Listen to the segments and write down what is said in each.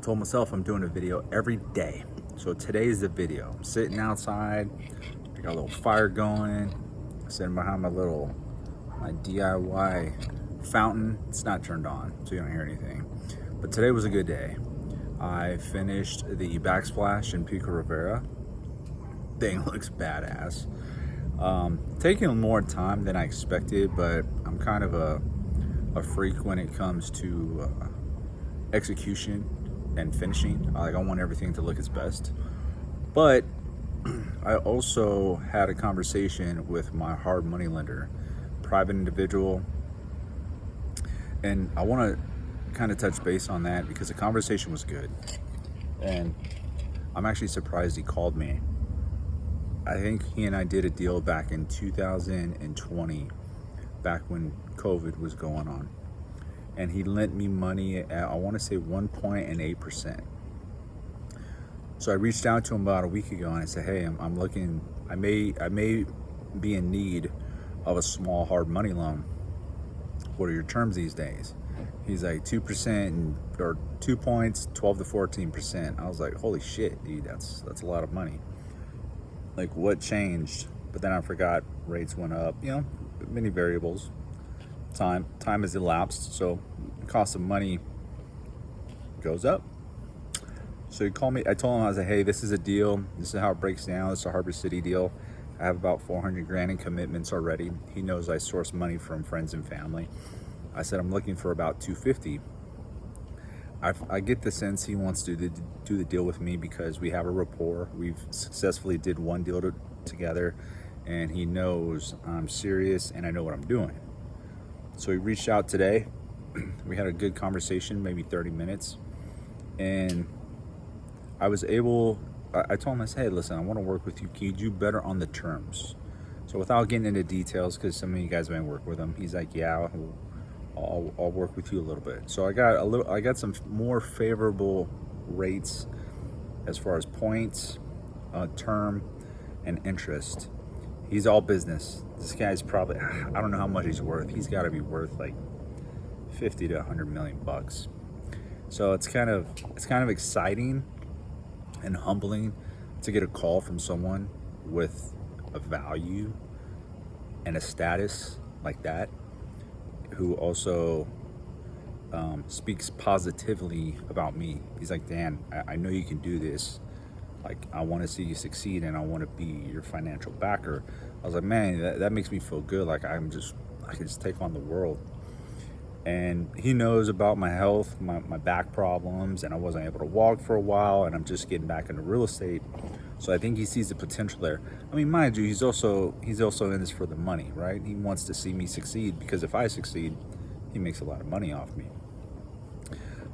Told myself I'm doing a video every day. So today's the video. I'm sitting outside, I got a little fire going, sitting behind my DIY fountain. It's not turned on, so you don't hear anything. But today was a good day. I finished the backsplash in Pico Rivera. Thing looks badass. Taking more time than I expected, but I'm kind of a freak when it comes to execution and finishing. I want everything to look its best. But I also had a conversation with my hard money lender, private individual, and I want to kind of touch base on that because the conversation was good. And I'm actually surprised he called me. I think he and I did a deal back in 2020, back when COVID was going on. And he lent me money at, I want to say 1.8%. So I reached out to him about a week ago and I said, hey, I'm looking, I may be in need of a small hard money loan. What are your terms these days? He's like 2% or 2 points, 12 to 14%. I was like, holy shit, dude, that's a lot of money. Like, what changed? But then I forgot rates went up, many variables. Time has elapsed, so the cost of money goes up. So he called me. I told him, I was like, hey, this is a deal. This is how it breaks down. It's a Harbor City deal. I have about 400 grand in commitments already. He knows I source money from friends and family. I said, I'm looking for about 250. I get the sense he wants to do the deal with me because we have a rapport. We've successfully did one deal together, and he knows I'm serious and I know what I'm doing. So he reached out today. We had a good conversation, maybe 30 minutes. And I was able, I told him, I said, hey, listen, I want to work with you. Can you do better on the terms? So without getting into details, because some of you guys may work with him, he's like, yeah, I'll work with you a little bit. So I got some more favorable rates as far as points, term, and interest. He's all business. This guy's probably, I don't know how much he's worth. He's got to be worth like 50 to 100 million bucks. So it's kind of exciting and humbling to get a call from someone with a value and a status like that, who also speaks positively about me. He's like, Dan, I know you can do this. Like, I want to see you succeed and I want to be your financial backer. I was like, man, that makes me feel good. Like, I can just take on the world. And he knows about my health, my back problems, and I wasn't able to walk for a while, and I'm just getting back into real estate. So I think he sees the potential there. I mean, mind you, he's also in this for the money, right? He wants to see me succeed because if I succeed, he makes a lot of money off me.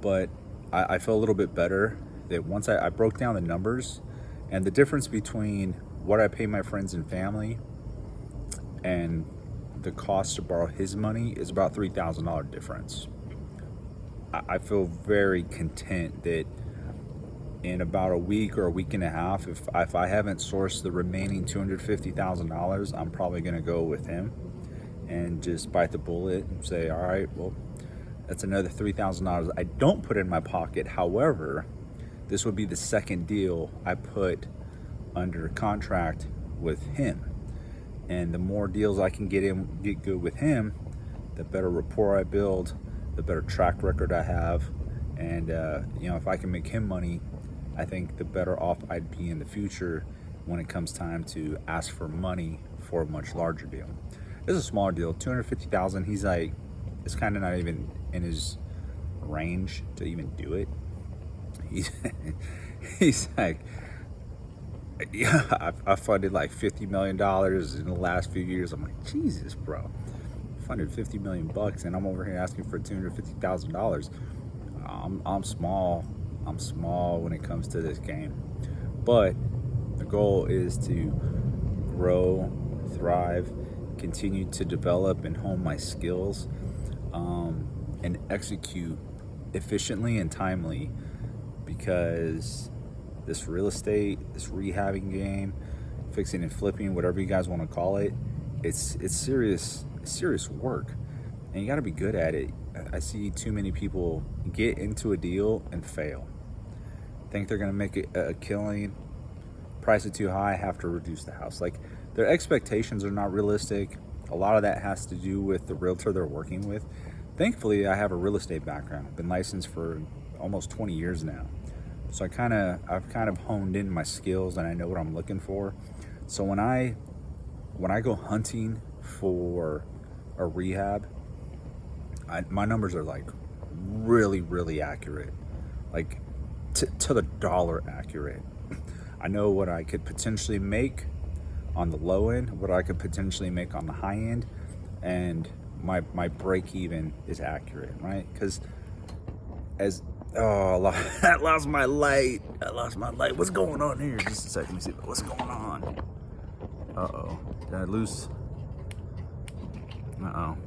But I felt a little bit better that once I broke down the numbers and the difference between what I pay my friends and family and the cost to borrow his money is about $3,000 difference. I feel very content that in about a week or a week and a half, if I haven't sourced the remaining $250,000, I'm probably going to go with him and just bite the bullet and say, all right, well, that's another $3,000 I don't put in my pocket. However, this would be the second deal I put under contract with him. And the more deals I can get good with him, the better rapport I build, the better track record I have. And, if I can make him money, I think the better off I'd be in the future when it comes time to ask for money for a much larger deal. This is a smaller deal, $250,000. He's like, it's kind of not even in his range to even do it. He's like, yeah, I funded like $50 million in the last few years. I'm like, Jesus, bro, I funded 50 million bucks and I'm over here asking for $250,000. I'm small. I'm small when it comes to this game, but the goal is to grow, thrive, continue to develop and hone my skills, and execute efficiently and timely, because this real estate, this rehabbing game, fixing and flipping, whatever you guys want to call it, it's serious work, and you got to be good at it. I see too many people get into a deal and fail. think they're gonna make a killing, price it too high, have to reduce the house. Like, their expectations are not realistic. A lot of that has to do with the realtor they're working with. Thankfully, I have a real estate background. I've been licensed for almost 20 years now. So I've kind of honed in my skills, and I know what I'm looking for. So when I go hunting for a rehab, my numbers are like really accurate, like to the dollar accurate. I know what I could potentially make on the low end, what I could potentially make on the high end, and my break even is accurate, right? Because I lost my light. What's going on here? Just a second, let me see what's going on. Did I lose? I'm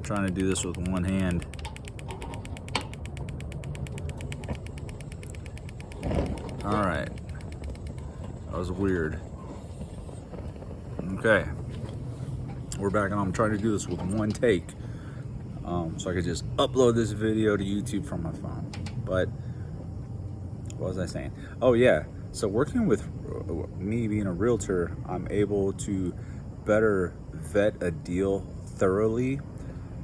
trying to do this with one hand. All right, that was weird. Okay, we're back on. I'm trying to do this with one take, so I could just upload this video to YouTube from my phone. But what was I saying? Oh yeah, so working with me being a realtor, I'm able to better vet a deal thoroughly.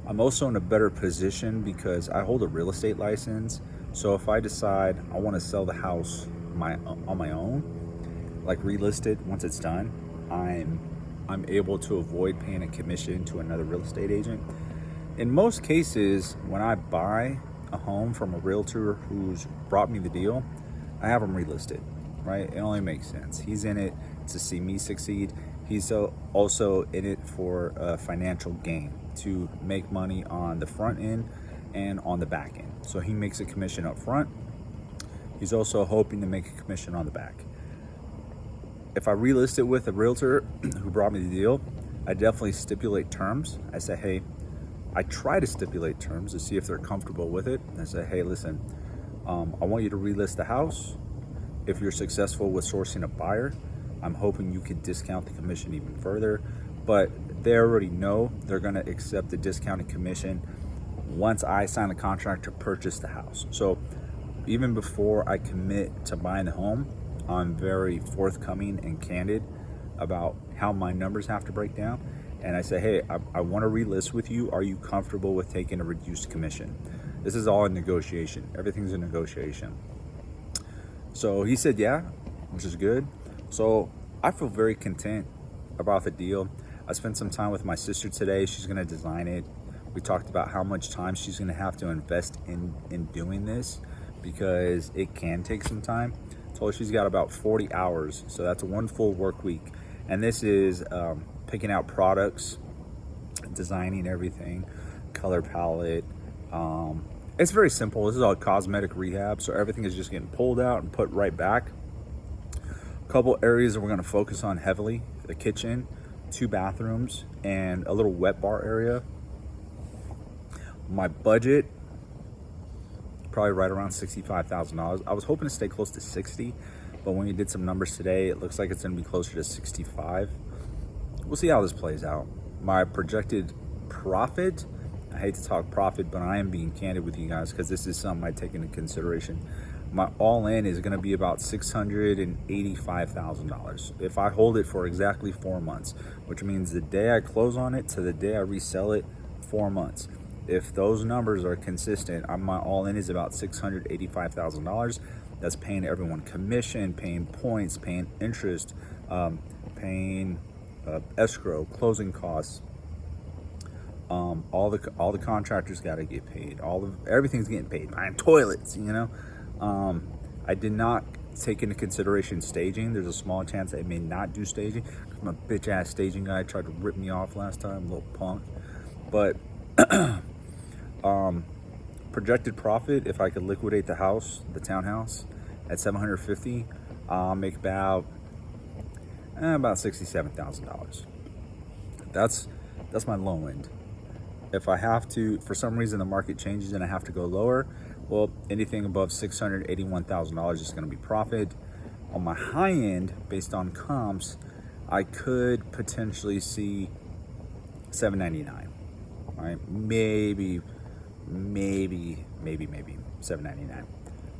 I'm also in a better position because I hold a real estate license. So if I decide I want to sell the house on my own, like relist it once it's done, I'm able to avoid paying a commission to another real estate agent. In most cases, when I buy a home from a realtor who's brought me the deal, I have him relisted, right? It only makes sense. He's in it to see me succeed. He's also in it for a financial gain, to make money on the front end and on the back end. So he makes a commission up front. He's also hoping to make a commission on the back. If I relist it with a realtor who brought me the deal, I definitely stipulate terms. I say, hey, I try to stipulate terms to see if they're comfortable with it. I say, hey, listen, I want you to relist the house. If you're successful with sourcing a buyer, I'm hoping you could discount the commission even further. But they already know they're gonna accept the discounted commission once I sign the contract to purchase the house. So even before I commit to buying the home, I'm very forthcoming and candid about how my numbers have to break down. And I say, hey, I want to relist with you. Are you comfortable with taking a reduced commission? This is all in negotiation. Everything's a negotiation. So he said, yeah, which is good. So I feel very content about the deal. I spent some time with my sister today. She's going to design it. We talked about how much time she's going to have to invest in doing this, because it can take some time. Told her she's got about 40 hours, so that's one full work week. And this is picking out products, designing everything, color palette. It's very simple. This is all cosmetic rehab, so everything is just getting pulled out and put right back. A couple areas that we're going to focus on heavily: the kitchen, 2 bathrooms, and a little wet bar area. My budget, probably right around $65,000. I was hoping to stay close to 60, but when we did some numbers today, it looks like it's going to be closer to 65. We'll see how this plays out. My projected profit, I hate to talk profit, but I am being candid with you guys because this is something I take into consideration. My all-in is going to be about $685,000 if I hold it for exactly 4 months, which means the day I close on it to the day I resell it, 4 months. If those numbers are consistent, my all-in is about $685,000. That's paying everyone commission, paying points, paying interest, paying escrow, closing costs. All the contractors got to get paid. Everything's getting paid. Buying toilets, you know. I did not take into consideration staging. There's a small chance I may not do staging. My bitch ass staging guy tried to rip me off last time, little punk. But projected profit, if I could liquidate the house, the townhouse, at $750, I'll make about $67,000. That's my low end. If I have to, for some reason the market changes and I have to go lower, well, anything above $681,000 is going to be profit. On my high end, based on comps, I could potentially see $799. Right? Maybe $799.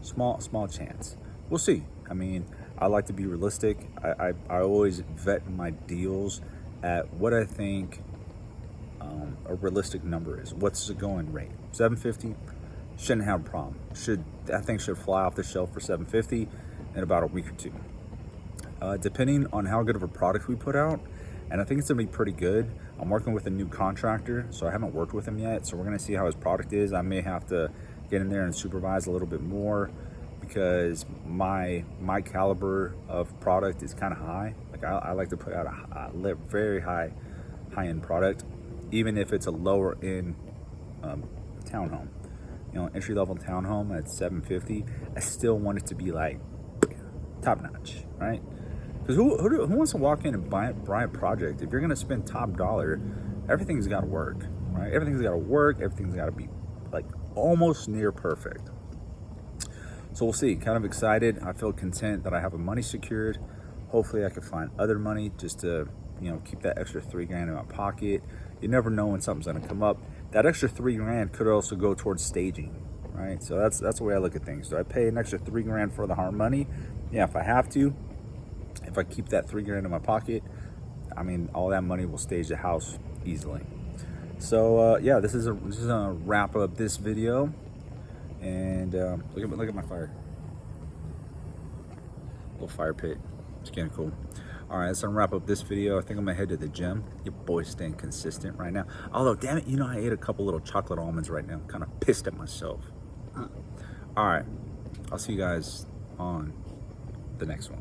Small chance. We'll see. I mean, I like to be realistic. I always vet my deals at what I think a realistic number is. What's the going rate? 750 shouldn't have a problem. That thing should fly off the shelf for 750 in about a week or two. Depending on how good of a product we put out, and I think it's gonna be pretty good. I'm working with a new contractor, so I haven't worked with him yet. So we're gonna see how his product is. I may have to get in there and supervise a little bit more because my caliber of product is kind of high. Like I like to put out a very high-end product, even if it's a lower end townhome. You know, entry-level townhome at 750. I still want it to be like top notch, right? Because who wants to walk in and buy a project? If you're gonna spend top dollar, everything's got to work, right? Everything's got to work. Everything's got to be like almost near perfect. So we'll see. Kind of excited. I feel content that I have a money secured. Hopefully, I can find other money just to, you know, keep that extra $3 grand in my pocket. You never know when something's gonna come up. That extra $3 grand could also go towards staging, right? So that's the way I look at things. Do I pay an extra $3 grand for the hard money? Yeah, if I have to. If I keep that $3 grand in my pocket, I mean, all that money will stage the house easily. So yeah, this is gonna wrap up this video. And look at my fire, little fire pit. It's kind of cool. All right, that's gonna wrap up this video. I think I'm gonna head to the gym. Your boy's staying consistent right now. Although, damn it, you know, I ate a couple little chocolate almonds right now. I'm kind of pissed at myself. All right, I'll see you guys on the next one.